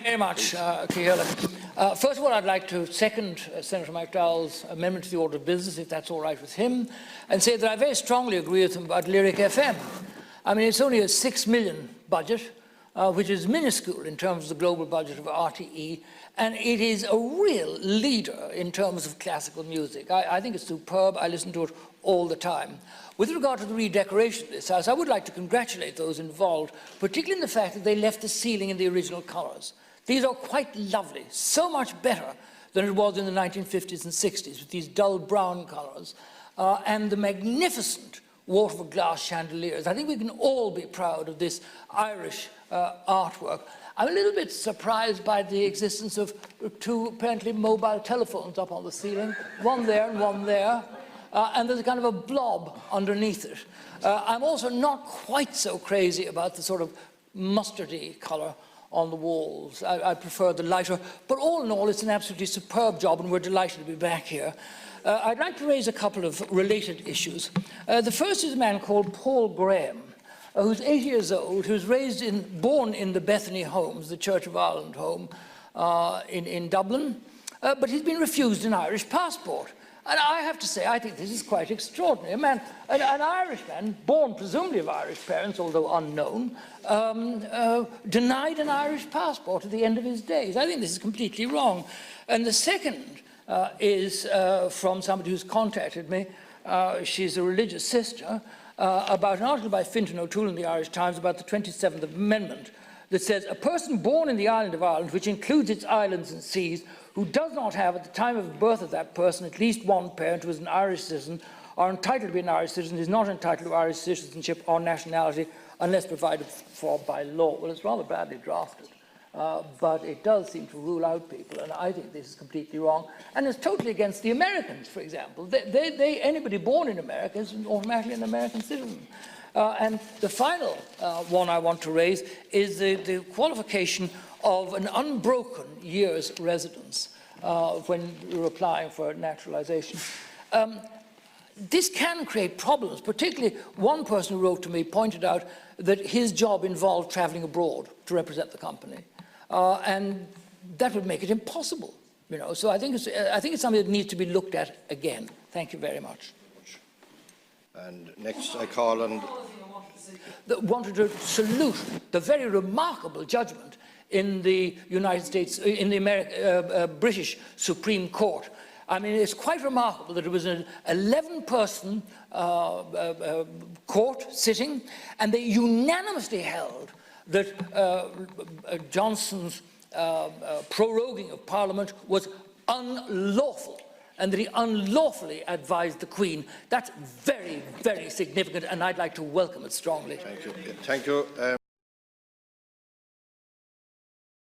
Very much, Ciara. First of all, I'd like to second Senator McDowell's amendment to the order of business, if that's all right with him, and say that I very strongly agree with him about Lyric FM. I mean, it's only a 6 million budget, which is minuscule in terms of the global budget of RTE, and it is a real leader in terms of classical music. I think it's superb. I listen to it all the time. With regard to the redecoration of this house, I would like to congratulate those involved, particularly in the fact that they left the ceiling in the original colours. These are quite lovely, so much better than it was in the 1950s and 60s, with these dull brown colours, and the magnificent waterfall glass chandeliers. I think we can all be proud of this Irish artwork. I'm a little bit surprised by the existence of two apparently mobile telephones up on the ceiling, one there and one there. And there's a kind of a blob underneath it. I'm also not quite so crazy about the sort of mustardy colour on the walls. I prefer the lighter, but all in all, it's an absolutely superb job, and we're delighted to be back here. I'd like to raise a couple of related issues. The first is a man called Paul Graham, who's 80 years old, who's born in the Bethany Homes, the Church of Ireland home in Dublin, but he's been refused an Irish passport. And I have to say, I think this is quite extraordinary. A man, an Irishman, born presumably of Irish parents, although unknown, denied an Irish passport at the end of his days. I think this is completely wrong. And the second is from somebody who's contacted me. She's a religious sister, about an article by Fintan O'Toole in the Irish Times about the 27th Amendment that says, a person born in the island of Ireland, which includes its islands and seas, who does not have at the time of birth of that person at least one parent who is an Irish citizen or entitled to be an Irish citizen, is not entitled to Irish citizenship or nationality unless provided for by law. Well, it's rather badly drafted, but it does seem to rule out people, and I think this is completely wrong. And it's totally against the Americans, for example. Anybody born in America is automatically an American citizen. And the final one I want to raise is the qualification of an unbroken year's residence when you're applying for naturalization. This can create problems, particularly one person who wrote to me pointed out that his job involved travelling abroad to represent the company. And that would make it impossible, you know. So I think it's something that needs to be looked at again. Thank you very much. And next I call on... wanted to salute the very remarkable judgment in the United States, in the British Supreme Court. I mean, it's quite remarkable that it was an 11-person court sitting, and they unanimously held that Johnson's proroguing of Parliament was unlawful, and that he unlawfully advised the Queen. That's very, very significant, and I'd like to welcome it strongly. Thank you. Thank you.